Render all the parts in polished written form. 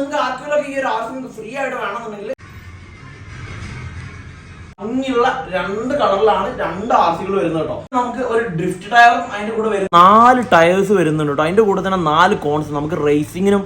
നിങ്ങൾക്ക് ആർക്കെങ്കിലൊക്കെ ഈ ഒരു RC നിങ്ങൾക്ക് ഫ്രീ ആയിട്ട് വേണമെന്നുണ്ടെങ്കിൽ ഭംഗിയുള്ള 2 കളറിലാണ് 2 RCകൾ വരുന്നത് കേട്ടോ. നമുക്ക് ഒരു ഡ്രിഫ്റ്റ് ടയറും അതിന്റെ കൂടെ വരും 4 ടയേഴ്സ് വരുന്നുണ്ട് കേട്ടോ. അതിന്റെ കൂടെ തന്നെ 4 കോൺസ് നമുക്ക് റേസിങ്ങിനും.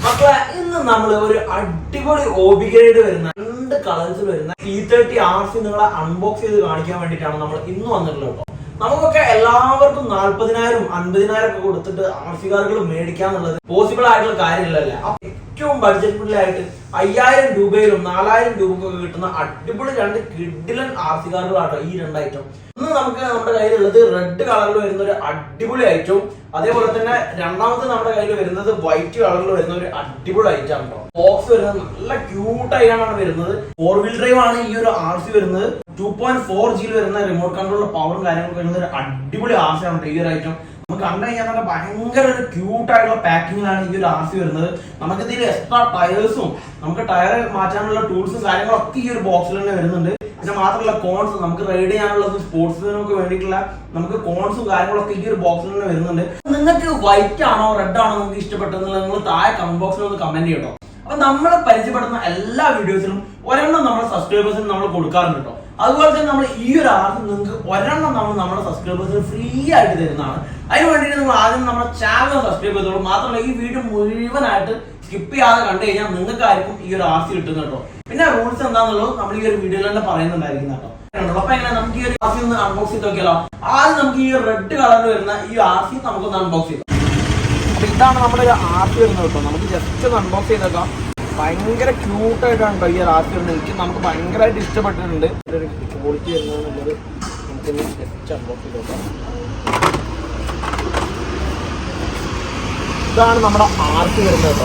മക്കളെ ഇന്ന് നമ്മൾ ഒരു അടിപൊളി OB ഗ്രേഡ് വരുന്ന 2 കളേഴ്സിൽ വരുന്ന E30 RC നിങ്ങളെ അൺബോക്സ് ചെയ്ത് കാണിക്കാൻ വേണ്ടിയിട്ടാണ് നമ്മൾ ഇന്ന് വന്നിട്ടുള്ളത് കേട്ടോ. നമുക്കൊക്കെ എല്ലാവർക്കും 40,000 50,000 ഒക്കെ കൊടുത്തിട്ട് RC കാറുകൾ മേടിക്കാന്നുള്ളത് പോസിബിൾ ആയിട്ടുള്ള കാര്യമില്ലല്ലേ. ഏറ്റവും ബഡ്ജറ്റിലായിട്ട് 5,000 രൂപയിലും 4,000 രൂപക്കൊക്കെ കിട്ടുന്ന അടിപൊളി 2 കിഡിലൻ RC കാറുകളാട്ടോ ഈ 2 ഐറ്റം. ഇന്ന് നമുക്ക് നമ്മുടെ കയ്യിലുള്ളത് റെഡ് കളറിൽ വരുന്ന ഒരു അടിപൊളി ഐറ്റവും അതേപോലെ തന്നെ രണ്ടാമത്തെ നമ്മുടെ കയ്യിൽ വരുന്നത് വൈറ്റ് കളറിൽ വരുന്ന ഒരു അടിപൊളി ഐറ്റം ആണ്. ബോക്സ് വരുന്നത് നല്ല ക്യൂട്ട് ആയിട്ടാണ് വരുന്നത്. 4 വീൽ ഡ്രൈവ് ആണ് ഈ ഒരു RC വരുന്നത്. 2.4G വരുന്ന റിമോട്ട് കൺട്രോളിന്റെ പവറും കാര്യങ്ങളൊക്കെ വരുന്ന ഒരു അടിപൊളി RC ആണ് ഈ ഒരു ഐറ്റം. നമുക്ക് കണ്ടു കഴിഞ്ഞാൽ നല്ല ഭയങ്കര ഒരു ക്യൂട്ട് ആയിട്ടുള്ള പാക്കിങ്ങിലാണ് ഈ ഒരു RC വരുന്നത്. നമുക്ക് ഇതിൽ എക്സ്ട്രാ ടയേഴ്സും നമുക്ക് ടയർ മാറ്റാനുള്ള ടൂൾസും കാര്യങ്ങളൊക്കെ ഈ ഒരു ബോക്സിൽ തന്നെ വരുന്നുണ്ട്. പിന്നെ മാത്രമല്ല കോൺസ് നമുക്ക് റൈഡ് ചെയ്യാനുള്ളതും സ്പോർട്സിനൊക്കെ വേണ്ടിയിട്ടുള്ള നമുക്ക് കോൺസും കാര്യങ്ങളൊക്കെ ഈ ഒരു ബോക്സിൽ തന്നെ വരുന്നുണ്ട്. നിങ്ങൾക്ക് വൈറ്റ് ആണോ റെഡ് ആണോ നിങ്ങൾക്ക് ഇഷ്ടപ്പെട്ടെന്നുള്ളത് നിങ്ങൾ താഴെ കമന്റ് ബോക്സിൽ ഒന്ന് കമന്റ് ചെയ്യട്ടോ. അപ്പൊ നമ്മൾ പരിചയപ്പെടുന്ന എല്ലാ വീഡിയോസിലും ഒരെണ്ണം നമ്മുടെ സബ്സ്ക്രൈബേഴ്സിന് നമ്മൾ കൊടുക്കാറുണ്ട് കേട്ടോ. അതുപോലെ തന്നെ നമ്മൾ ഈ ഒരു RC നിങ്ങൾക്ക് ഒരെണ്ണം നമ്മൾ നമ്മുടെ സബ്സ്ക്രൈബേഴ്സിന് ഫ്രീ ആയിട്ട് തരുന്നതാണ്. അതിന് വേണ്ടിയിട്ട് നിങ്ങൾ ആദ്യം നമ്മുടെ ചാനൽ സബ്സ്ക്രൈബ് ചെയ്തോളൂ. മാത്രമല്ല ഈ വീഡിയോ മുഴുവനായിട്ട് സ്കിപ്പ് ചെയ്യാതെ കണ്ടു കഴിഞ്ഞാൽ നിങ്ങൾക്കായിരിക്കും ഈ ഒരു RC കിട്ടുന്നത് കേട്ടോ. പിന്നെ റൂൾസ് എന്താണെന്നുള്ളത് നമ്മൾ ഈ ഒരു വീഡിയോയിൽ തന്നെ പറയുന്നുണ്ടായിരിക്കും കേട്ടോ. അപ്പൊ എങ്ങനെ നമുക്ക് ഈ ഒരു RC ഒന്ന് അൺബോക്സ് ചെയ്ത് നോക്കിയാലോ. ആദ്യം നമുക്ക് ഈ റെഡ് കളറിൽ വരുന്ന ഈ RC നമുക്കൊന്ന് അൺബോക്സ് ചെയ്യാം. അപ്പൊ ഇതാണ് നമ്മുടെ RC വരുന്നത് കേട്ടോ. നമുക്ക് ജസ്റ്റ് ഒന്ന് അൺബോക്സ് ചെയ്തേക്കാം. ഭയങ്കര ക്യൂട്ടായിട്ടാണ് കേട്ടോ ഈ RC വരുന്നത്. എനിക്ക് നമുക്ക് ഭയങ്കരമായിട്ട് ഇഷ്ടപ്പെട്ടിട്ടുണ്ട്. ഒരു ക്വാളിറ്റി വരുന്നത് നമുക്കൊന്ന് ജസ്റ്റ് അൺബോക്സ് ചെയ്ത് നോക്കാം. ഇതാണ് നമ്മുടെ RC വരുന്നത് കേട്ടോ.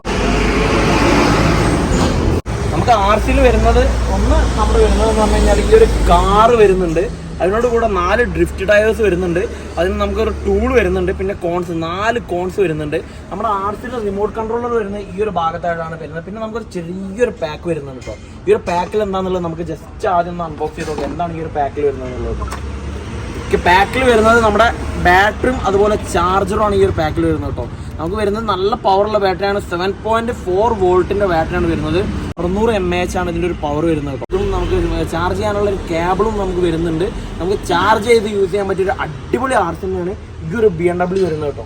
നമുക്ക് RCയിൽ വരുന്നത് ഒന്ന് നമ്മൾ വരുന്നതെന്ന് പറഞ്ഞു കഴിഞ്ഞാൽ ഈ ഒരു കാറ് വരുന്നുണ്ട്. അതിനോട് കൂടെ 4 ഡ്രിഫ്റ്റ് ടയേഴ്സ് വരുന്നുണ്ട്. അതിന് നമുക്കൊരു ടൂൾ വരുന്നുണ്ട്. പിന്നെ കോൺസ് 4 കോൺസ് വരുന്നുണ്ട്. നമ്മുടെ RCയുടെ റിമോട്ട് കൺട്രോളർ വരുന്നത് ഈ ഒരു ഭാഗത്തായിട്ടാണ് വരുന്നത്. പിന്നെ നമുക്കൊരു ചെറിയൊരു പാക്ക് വരുന്നുണ്ട് കേട്ടോ. ഈ ഒരു പാക്കിൽ എന്താണെന്നുള്ളത് നമുക്ക് ജസ്റ്റ് ആദ്യം ഒന്ന് അൺബോക്സ് ചെയ്ത് നോക്കാം. എന്താണ് ഈ ഒരു പാക്കിൽ വരുന്നത് എന്നുള്ളത്. പാക്കിൽ വരുന്നത് നമ്മുടെ ബാറ്ററിയും അതുപോലെ ചാർജറുമാണ് ഈ ഒരു പാക്കിൽ വരുന്നത് കേട്ടോ. നമുക്ക് വരുന്നത് നല്ല പവറുള്ള ബാറ്ററിയാണ്. 7.4 വോൾട്ടിന്റെ ബാറ്ററിയാണ് വരുന്നത്. 600 mAh ആണ് ഇതിന്റെ ഒരു പവർ വരുന്നത് കേട്ടോ. ഇതും നമുക്ക് ചാർജ് ചെയ്യാനുള്ള ഒരു കേബിളും നമുക്ക് വരുന്നുണ്ട്. നമുക്ക് ചാർജ് ചെയ്ത് യൂസ് ചെയ്യാൻ പറ്റിയ ഒരു അടിപൊളി RC തന്നെയാണ് ഈ ഒരു BMW വരുന്നത് കേട്ടോ.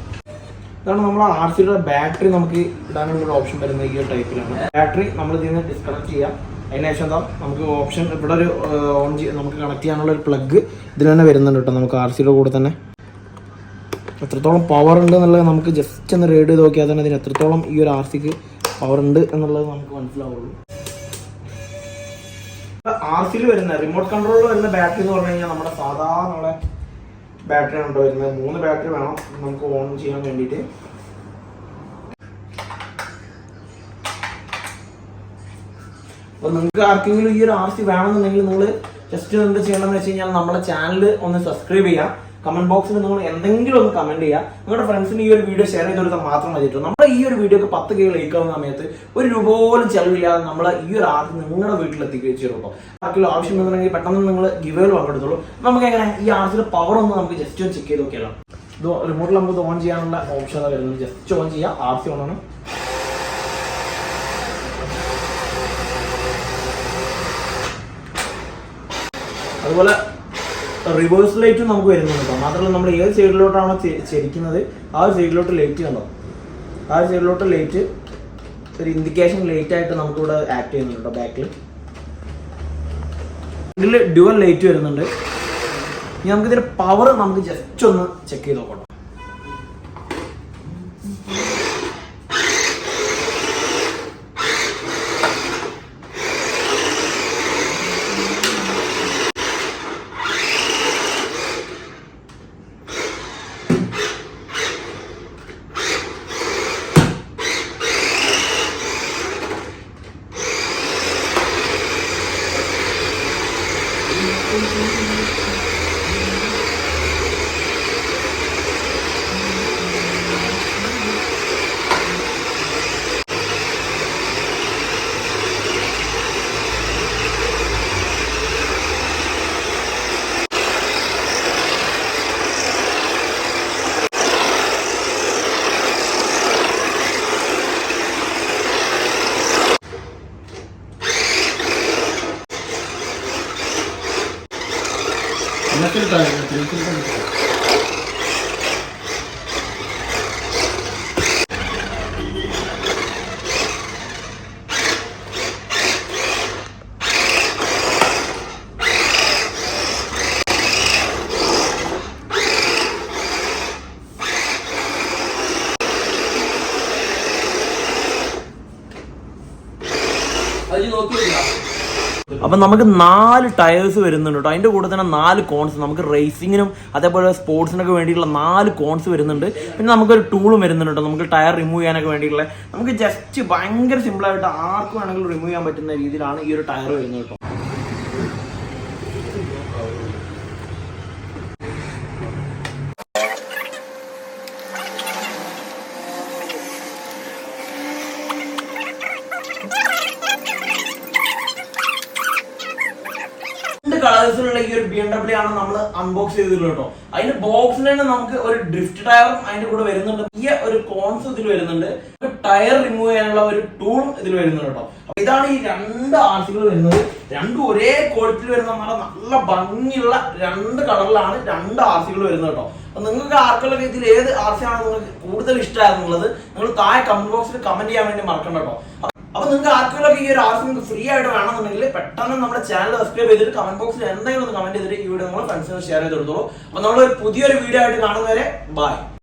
ഇതാണ് നമ്മൾ RCയുടെ ബാറ്ററി നമുക്ക് ഇടാനുള്ള ഒരു ഓപ്ഷൻ വരുന്നത് ഈ ഒരു ടൈപ്പിലാണ്. ബാറ്ററി നമ്മൾ ഇതിൽ നിന്ന് ഡിസ്കണക്ട് ചെയ്യാം. അതിനുശേഷം എന്താ നമുക്ക് ഓപ്ഷൻ ഇവിടെ ഒരു ഓൺ നമുക്ക് കണക്ട് ചെയ്യാനുള്ള ഒരു പ്ലഗ് ഇതിൽ തന്നെ വരുന്നുണ്ട് കേട്ടോ. നമുക്ക് RCയുടെ കൂടെ തന്നെ എത്രത്തോളം പവർ ഉണ്ട് എന്നുള്ളത് നമുക്ക് ജസ്റ്റ് ഒന്ന് റീഡ് ചെയ്ത് നോക്കിയാൽ തന്നെ അതിന് എത്രത്തോളം ഈ ഒരു RCക്ക് പവർ ഉണ്ട് എന്നുള്ളത് നമുക്ക് മനസ്സിലാവുള്ളൂ. RCയിൽ വരുന്ന റിമോട്ട് കൺട്രോളിൽ വരുന്ന ബാറ്ററി എന്ന് പറഞ്ഞു കഴിഞ്ഞാൽ നമ്മുടെ സാധാരണ ബാറ്ററി ആണ് വരുന്നത്. 3 ബാറ്ററി വേണം നമുക്ക് ഓൺ ചെയ്യാൻ വേണ്ടിയിട്ട്. അപ്പോൾ നിങ്ങൾക്ക് ആർക്കെങ്കിലും ഈ ഒരു RC വേണമെന്നുണ്ടെങ്കിൽ നിങ്ങൾ ജസ്റ്റ് എന്താ ചെയ്യണമെന്ന് വെച്ച് കഴിഞ്ഞാൽ നമ്മുടെ ചാനൽ ഒന്ന് സബ്സ്ക്രൈബ് ചെയ്യാം. കമന്റ് ബോക്സിൽ നിങ്ങൾ എന്തെങ്കിലും ഒന്ന് കമന്റ് ചെയ്യുക. നിങ്ങളുടെ ഫ്രണ്ട്സിന് ഈ ഒരു വീഡിയോ ഷെയർ ചെയ്ത് കൊടുത്താൽ മാത്രം മതിയിട്ടു. നമ്മുടെ ഈ ഒരു വീഡിയോക്ക് 10K ലൈക്ക് ആവുന്ന സമയത്ത് ഒരു രൂപ പോലും ചെലവില്ലാതെ നമ്മൾ ഈ ഒരു RC നിങ്ങളുടെ വീട്ടിലെത്തിക്കുക ചെയ്തോട്ടോ. ആർക്കെങ്കിലും ആവശ്യം എന്നുണ്ടെങ്കിൽ പെട്ടെന്ന് നിങ്ങൾ ഗിവേയിൽ പങ്കെടുത്തോളൂ. നമുക്ക് എങ്ങനെ ഈ RCയുടെ പവർ ഒന്ന് നമുക്ക് ജസ്റ്റ് ഒന്ന് ചെക്ക് ചെയ്ത് നോക്കിയാലോ. ഇത് റിമോട്ടിൽ നമുക്ക് ഓൺ ചെയ്യാനുള്ള ഓപ്ഷൻ വരുന്നത്. ജസ്റ്റ് ഓൺ ചെയ്യാം. RC ഓൺ ആണ്. അതുപോലെ റിവേഴ്സ് ലൈറ്റും നമുക്ക് വരുന്നുണ്ട് കേട്ടോ. മാത്രമല്ല നമ്മൾ ഏത് സൈഡിലോട്ടാണോ ചരിക്കുന്നത് ആ ഒരു സൈഡിലോട്ട് ലൈറ്റ് കണ്ടോ. ആ ഒരു സൈഡിലോട്ട് ലൈറ്റ് ഒരു ഇൻഡിക്കേഷൻ ലൈറ്റ് ആയിട്ട് നമുക്കിവിടെ ആക്ട് ചെയ്യുന്നുണ്ട് കേട്ടോ. ബാക്കിൽ ഇതിൽ ഡ്യുവൽ ലൈറ്റ് വരുന്നുണ്ട്. ഇനി നമുക്കിതിന്റെ പവർ നമുക്ക് ജസ്റ്റ് ഒന്ന് ചെക്ക് ചെയ്ത് നോക്കണം. അപ്പം നമുക്ക് 4 ടയേഴ്സ് വരുന്നുണ്ട് കേട്ടോ. അതിൻ്റെ കൂടെ തന്നെ 4 കോൺസ്, നമുക്ക് റേസിങ്ങിനും അതേപോലെ സ്പോർട്സിനൊക്കെ വേണ്ടിയിട്ടുള്ള 4 കോൺസ് വരുന്നുണ്ട്. പിന്നെ നമുക്കൊരു ടൂളും വരുന്നുണ്ട് കേട്ടോ, നമുക്ക് ടയർ റിമൂവ് ചെയ്യാനൊക്കെ വേണ്ടിയിട്ടുള്ള. നമുക്ക് ജസ്റ്റ് ഭയങ്കര സിമ്പിളായിട്ട് ആർക്ക് വേണമെങ്കിലും റിമൂവ് ചെയ്യാൻ പറ്റുന്ന രീതിയിലാണ് ഈ ഒരു ടയർ വരുന്നത് കേട്ടോ. കളേഴ്സിലുള്ള ഈ ഒരു BMW ആണ് നമ്മൾ അൺബോക്സ് ചെയ്തിട്ടുള്ളത് കേട്ടോ. അതിന്റെ ബോക്സിൽ തന്നെ നമുക്ക് ഒരു ഡ്രിഫ്റ്റ് ടയറും അതിന്റെ കൂടെ വരുന്നുണ്ട്. ഈ ഒരു കോൺസ് ഇതിൽ വരുന്നുണ്ട്. ടയർ റിമൂവ് ചെയ്യാനുള്ള ഒരു ടൂളും ഇതിൽ വരുന്നുണ്ട് കേട്ടോ. അപ്പൊ ഇതാണ് ഈ 2 ആർസികൾ വരുന്നത്. രണ്ടും ഒരേ ക്വാളിറ്റിയിൽ വരുന്ന നല്ല ഭംഗിയുള്ള 2 കളറിലാണ് 2 ആർസികൾ വരുന്നത് കേട്ടോ. അപ്പൊ നിങ്ങൾക്ക് ആർക്കുള്ള ഇതിൽ ഏത് ആർസി ആണ് നിങ്ങൾക്ക് കൂടുതൽ ഇഷ്ടമായിരുന്നുള്ളത് നിങ്ങൾ താഴെ കമന്റ് ബോക്സിൽ കമന്റ് ചെയ്യാൻ വേണ്ടി മറക്കണ്ട കേട്ടോ. അപ്പൊ നിങ്ങൾക്ക് ആർക്കെങ്കിലും ഈ ഒരു ആർസി നിങ്ങൾക്ക് ഫ്രീ ആയിട്ട് വേണമെന്നുണ്ടെങ്കിൽ പെട്ടെന്ന് നമ്മുടെ ചാനൽ സബ്സ്ക്രൈബ് ചെയ്തിട്ട് കമന്റ് ബോക്സിൽ എന്തെങ്കിലും ഒന്ന് കമന്റ് ചെയ്തിട്ട് ഈ വീഡിയോ നിങ്ങൾ ഫ്രണ്ട്സിന് ഷെയർ ചെയ്ത് കൊടുത്തോളൂ. അപ്പൊ നമ്മൾ പുതിയൊരു വീഡിയോ ആയിട്ട് കാണുന്നവരെ ബൈ.